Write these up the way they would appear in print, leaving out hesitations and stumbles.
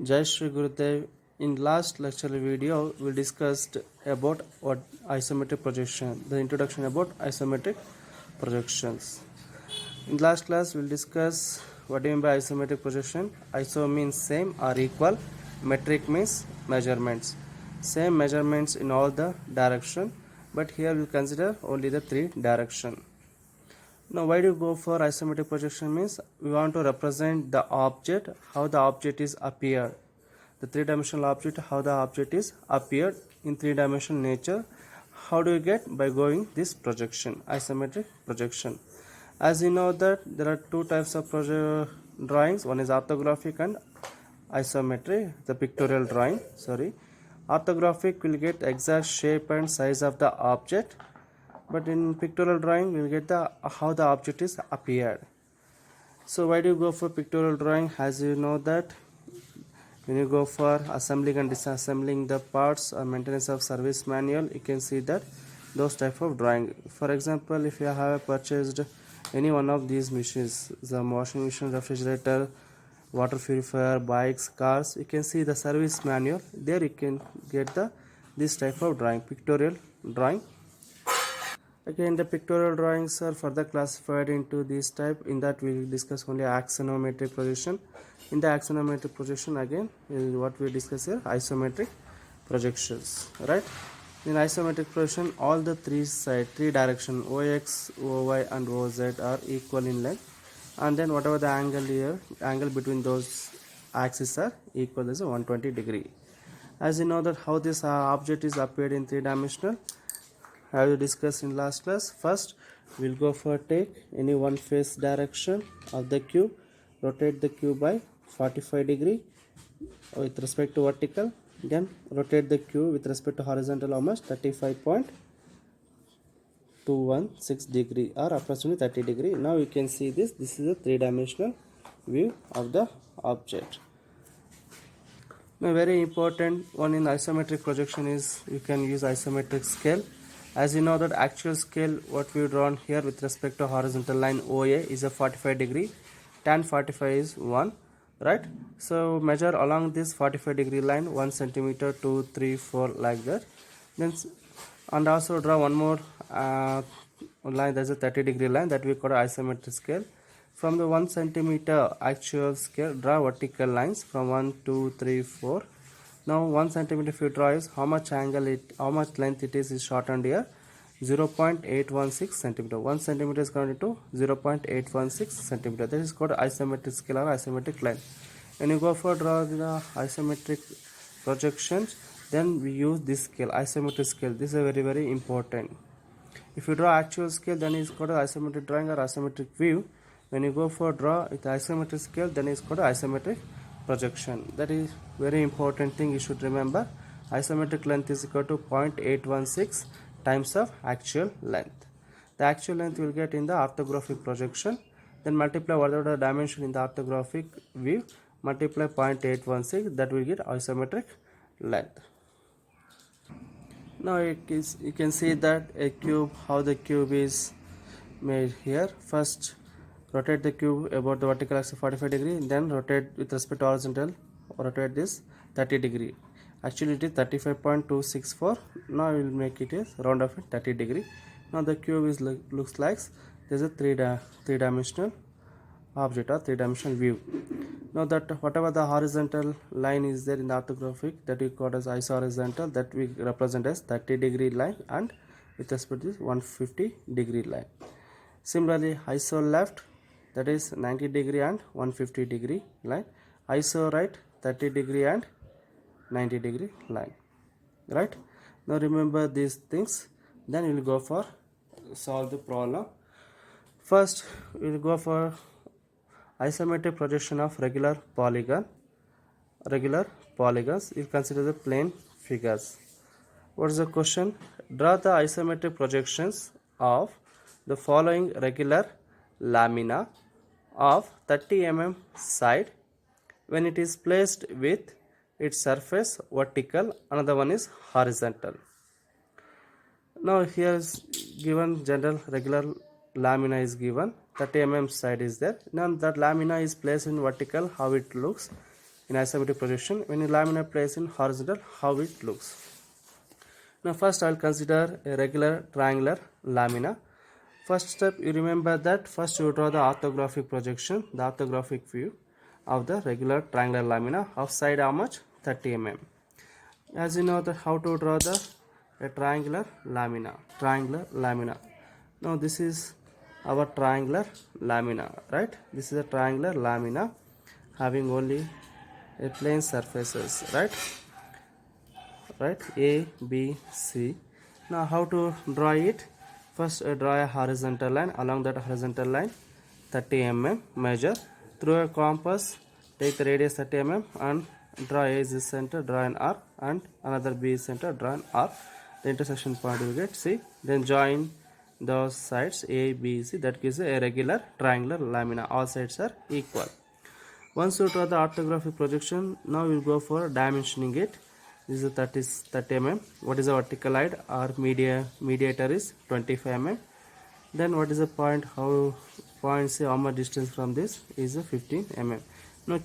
Jai Shri Gurudev. In last lecture video, we discussed about what isometric projection, the introduction about isometric projections. In last class, we'll discuss what do you mean by isometric projection. Iso means same or equal. Metric means measurements. Same measurements in all the direction, but here we'll consider only the three direction. Now, why do you go for isometric projection means we want to represent the object, how the object is appeared. The three-dimensional object, how the object is appeared in three-dimensional nature. How do you get? By going this projection, isometric projection. As you know that there are two types of drawings. One is orthographic and isometric, the pictorial drawing. Orthographic will get exact shape and size of the object, but in pictorial drawing we will get the how the object is appeared. So why do you go for pictorial drawing? As you know that when you go for assembling and disassembling the parts or maintenance of service manual, you can see that those type of drawing. For example, if you have purchased any one of these machines, the washing machine, refrigerator, water purifier, bikes, cars, you can see the service manual. There you can get this type of drawing, pictorial drawing. Again, the pictorial drawings are further classified into this type. In that we will discuss only axonometric projection. In the axonometric projection, again what we discuss here, isometric projections, right? In isometric projection, all the three direction OX, OY and OZ are equal in length, and then whatever the angle here, angle between those axes are equal as a 120 degree. As you know that how this object is appeared in three-dimensional, as we discussed in last class. First we'll go for take any one face direction of the cube, rotate the cube by 45 degree with respect to vertical, then rotate the cube with respect to horizontal how much, 35.216 degree or approximately 30 degree. Now you can see this is a three-dimensional view of the object. Now very important one in isometric projection is you can use isometric scale. As you know that actual scale what we drawn here with respect to horizontal line OA is a 45 degree, tan 45 is 1, right? So measure along this 45 degree line 1 centimeter, 2, 3, 4 like that. Then and also draw one more line, that's a 30 degree line that we call isometric scale. From the 1 centimeter actual scale, draw vertical lines from 1, 2, 3, 4. Now 1 centimeter if you draw is how much length it is shortened here, 0.816 centimeter. 1 centimeter is converted to 0.816 centimeter. That is called isometric scale or isometric line. When you go for draw the isometric projections, then we use this scale, isometric scale. This is a very, very important. If you draw actual scale, then it's called isometric drawing or isometric view. When you go for draw with isometric scale, then it's called isometric projection. That is very important thing you should remember. Isometric length is equal to 0.816 times of actual length. The actual length you will get in the orthographic projection, then multiply whatever the dimension in the orthographic view, multiply 0.816, that will get isometric length. Now you can see that a cube, how the cube is made here. First rotate the cube about the vertical axis 45 degree, then rotate with respect to horizontal, rotate this 30 degree. Actually it is 35.264. now we will make it as round off at 30 degree. Now the cube is looks like there's a three-dimensional object or three-dimensional view. Now that whatever the horizontal line is there in the orthographic, that we call as isohorizontal, that we represent as 30 degree line, and with respect to this 150 degree line. Similarly iso left, that is 90 degree and 150 degree line. Iso right, 30 degree and 90 degree line, right? Now remember these things, then we will go for solve the problem. First we will go for isometric projection of regular polygons. You consider the plane figures. What is the question? Draw the isometric projections of the following regular lamina of 30 mm side when it is placed with its surface vertical, another one is horizontal. Now here is given general regular lamina is given, 30 mm side is there. Now that lamina is placed in vertical, how it looks. in isometric projection. When a lamina placed in horizontal, how it looks. Now first I will consider a regular triangular lamina. First step, you remember that first you draw the orthographic projection, the orthographic view of the regular triangular lamina of side how much? 30 mm. As you know that how to draw the a triangular lamina. Now this is our triangular lamina, right? This is a triangular lamina having only a plane surfaces, right? A, B, C. Now how to draw it? First draw a horizontal line. Along that horizontal line 30 mm, measure through a compass, take the radius 30 mm and draw A is the center, draw an arc, and another B is center, draw an arc. The intersection point you get C. Then join those sides A, B, C. That gives a regular triangular lamina. All sides are equal. Once you draw the orthographic projection, now we will go for dimensioning it. This is 30 mm. What is the vertical height? Our mediator is 25 mm. Then what is the point? Point C, how much distance from this is 15 mm. Now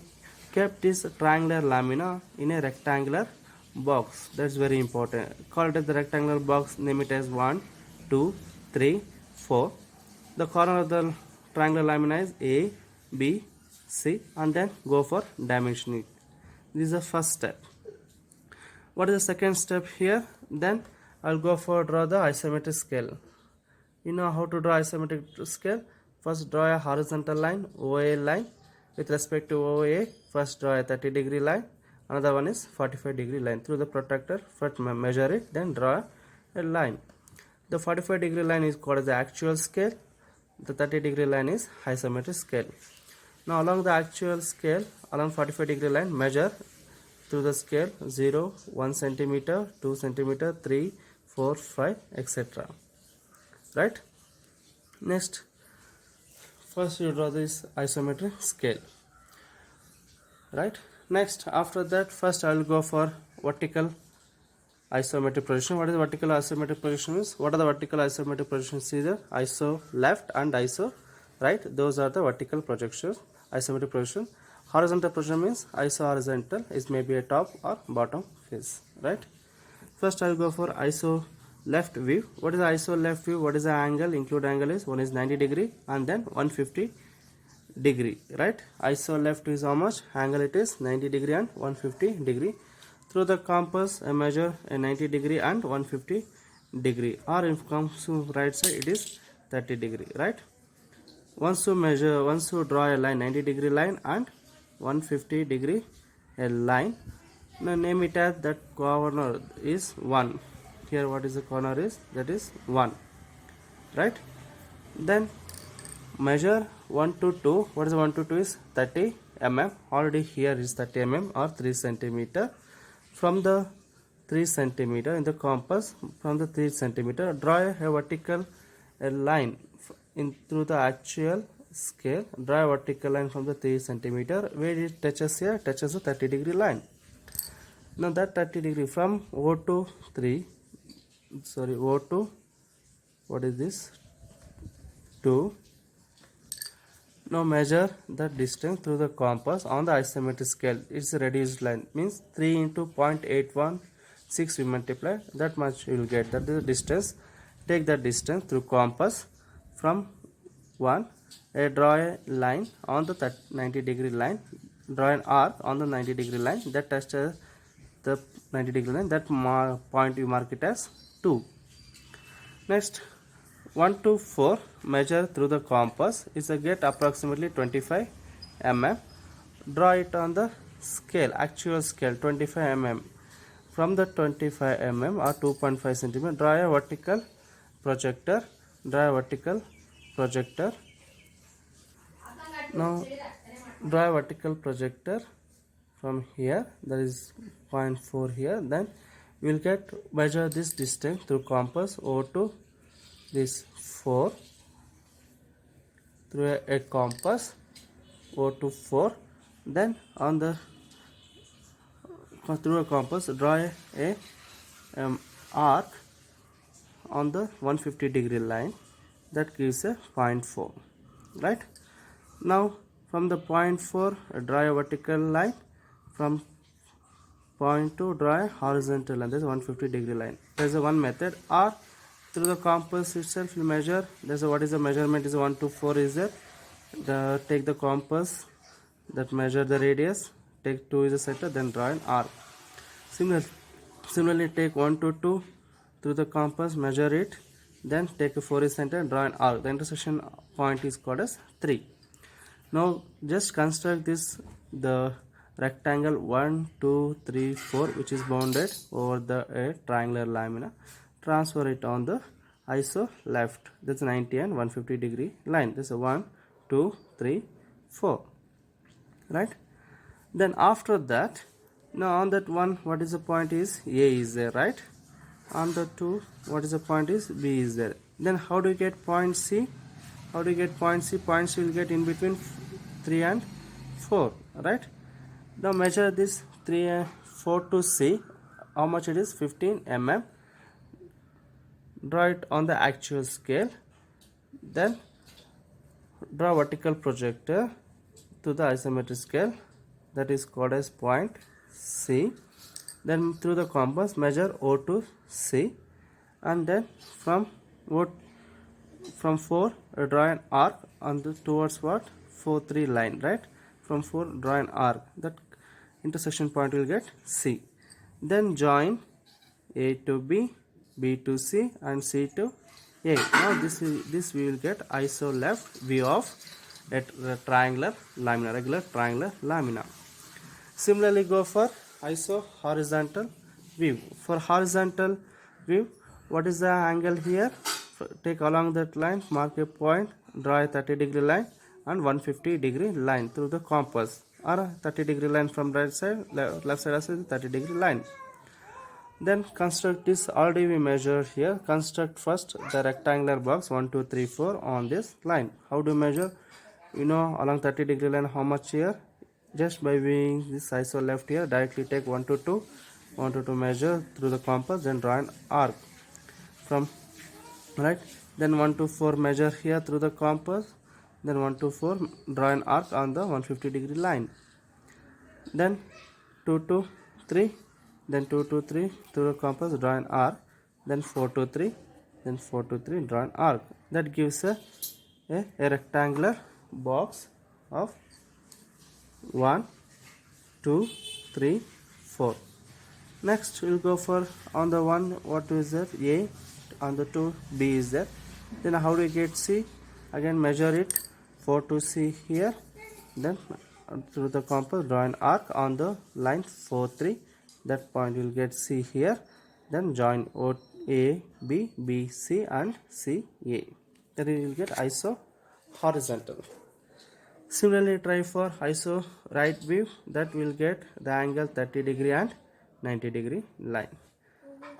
kept this triangular lamina in a rectangular box. That's very important. Call it as the rectangular box. Name it as 1, 2, 3, 4. The corner of the triangular lamina is A, B, C, and then go for dimensioning. This is the first step. What is the second step here? Then I'll go for draw the isometric scale. You know how to draw isometric scale? First draw a horizontal line, OA line. With respect to OA, first draw a 30-degree line. Another one is 45-degree line. Through the protractor, first measure it, then draw a line. The 45-degree line is called as the actual scale. The 30-degree line is isometric scale. Now along the actual scale, along 45-degree line, measure through the scale 0, 1 centimeter, 2 centimeter, 3, 4, 5, etc. Right? Next, first you draw this isometric scale. Right? Next, after that, first I will go for vertical isometric projection. What is vertical isometric projection is? What are the vertical isometric projections? Either iso left and iso right. Those are the vertical projections, isometric projection. Horizontal projection means iso horizontal is maybe a top or bottom face, right? First I will go for iso left view. What is the iso left view? What is the angle? Include angle is one is 90 degree and then 150 degree, right? Iso left is how much? Angle it is 90 degree and 150 degree. Through the compass I measure a 90 degree and 150 degree, or if comes to right side it is 30 degree, right? Once you draw a line 90 degree line and 150 degree a line, now name it as that corner is 1. Here what is the corner is? That is 1, right? Then measure 1 to 2. What is 1 to 2 is 30 mm. Already here is 30 mm or 3 centimeter. From the 3 centimeter in the compass, from the 3 centimeter draw a vertical line in through the actual scale. Draw a vertical line from the 3 centimeter where it touches here, touches the 30 degree line. Now that 30 degree from O to 3, sorry, O to, what is this, 2. Now measure the distance through the compass on the isometric scale. It's a reduced line, means 3 into 0.816 we multiply, that much you will get, that is the distance. Take that distance through compass from 1. Draw a line on the 90 degree line, draw an arc on the 90 degree line that touches the 90 degree line. That point you mark it as 2. Next, 1 to 4 measure through the compass is a get approximately 25 mm. Draw it on the scale, actual scale 25 mm. From the 25 mm or 2.5 centimeter, draw a vertical projector. Draw a vertical projector. Now draw a vertical projector from here, that is 0.4 here. Then we will get measure this distance through compass O to this 4 through a compass O to 4. Then on the through a compass draw a arc on the 150 degree line, that gives a 0.4, right? Now from the 0.4 draw a vertical line from point to draw a horizontal line. There's a 150 degree line. There's a one method. Or through the compass itself you measure. There's a what is the measurement is 1 to 4 is there. Take the compass that measure the radius. Take 2 is the center. Then draw an arc. Similarly take 1 to 2 through the compass, measure it, then take a 4 is center, draw an arc. The intersection point is called as 3. Now just construct this the rectangle 1 2 3 4 which is bounded over the triangular lamina. Transfer it on the iso left. That's 90 and 150 degree line. This is 1 2 3 4, right? Then after that, now on that one, what is the point is A is there, right? On the 2, what is the point is B is there. Then how do you get point C? How do you get point C? Point C will get in between 3 and 4, right? Now measure this 3 and 4 to C. How much it is? 15 mm. Draw it on the actual scale. Then draw vertical projector to the isometric scale. That is called as point C. Then through the compass measure O to C, and then from 4 draw an arc on the towards what 4 3 line, right? From 4 draw an arc. That intersection point will get C. Then join A to B, B to C, and C to A. Now this we will get iso left view of a triangular lamina, regular triangular lamina. Similarly go for iso horizontal view. For horizontal view, what is the angle here? Take along that line, mark a point, draw a 30 degree line and 150 degree line through the compass, or 30 degree line from right side, left side also 30 degree line. Then construct this. Already we measured here. Construct first the rectangular box 1 2 3 4 on this line. How do you measure? You know along 30 degree line how much here? Just by viewing this iso left here, directly take 1 to 2, 1 to 2 measure through the compass, then draw an arc from right. Then 1 to 4 measure here through the compass, then 1 to 4 draw an arc on the 150 degree line. Then 2 to 3, then 2 to 3 through the compass, draw an arc. Then 4 to 3, then 4 to 3 draw an arc. That gives a rectangular box of 1 2 3 4. Next we'll go for on the one, what is that? A. On the 2 B is there. Then how do you get C? Again measure it 4 to C here. Then through the compass draw an arc on the line 4 3. That point will get C here. Then join O A B B C and C A. Then you will get iso horizontal. Similarly try for iso right view. That will get the angle 30 degree and 90 degree line,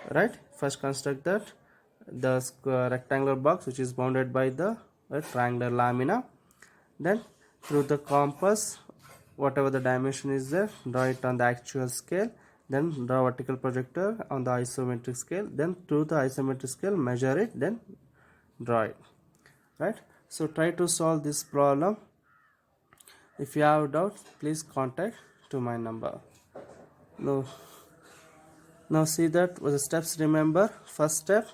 right? First construct that the rectangular box which is bounded by the triangular lamina. Then through the compass, whatever the dimension is there, draw it on the actual scale. Then draw vertical projector on the isometric scale. Then through the isometric scale measure it, then draw it, right? So try to solve this problem. If you have doubt, please contact to my number. Now see that was the steps. Remember, first step,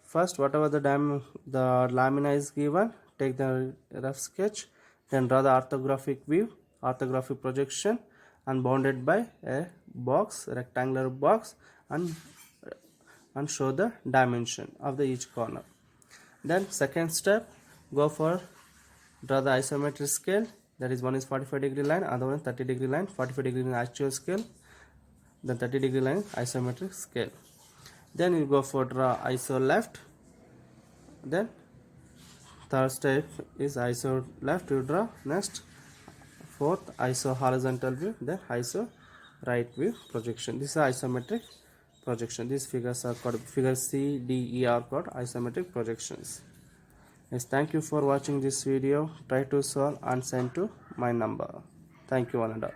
first whatever the lamina is given, take the rough sketch, then draw the orthographic view, orthographic projection, and bounded by a box, rectangular box, and show the dimension of the each corner. Then second step, go for draw the isometric scale. That is, one is 45 degree line, other one 30 degree line. 45 degree in actual scale, then 30 degree line isometric scale. Then you go for draw iso left. Then third step is iso left, you draw. Next fourth iso horizontal view, then iso right view projection. This is isometric projection. These figures are called figure C, D, E are called isometric projections. Yes, thank you for watching this video. Try to solve and send to my number. Thank you, one and all.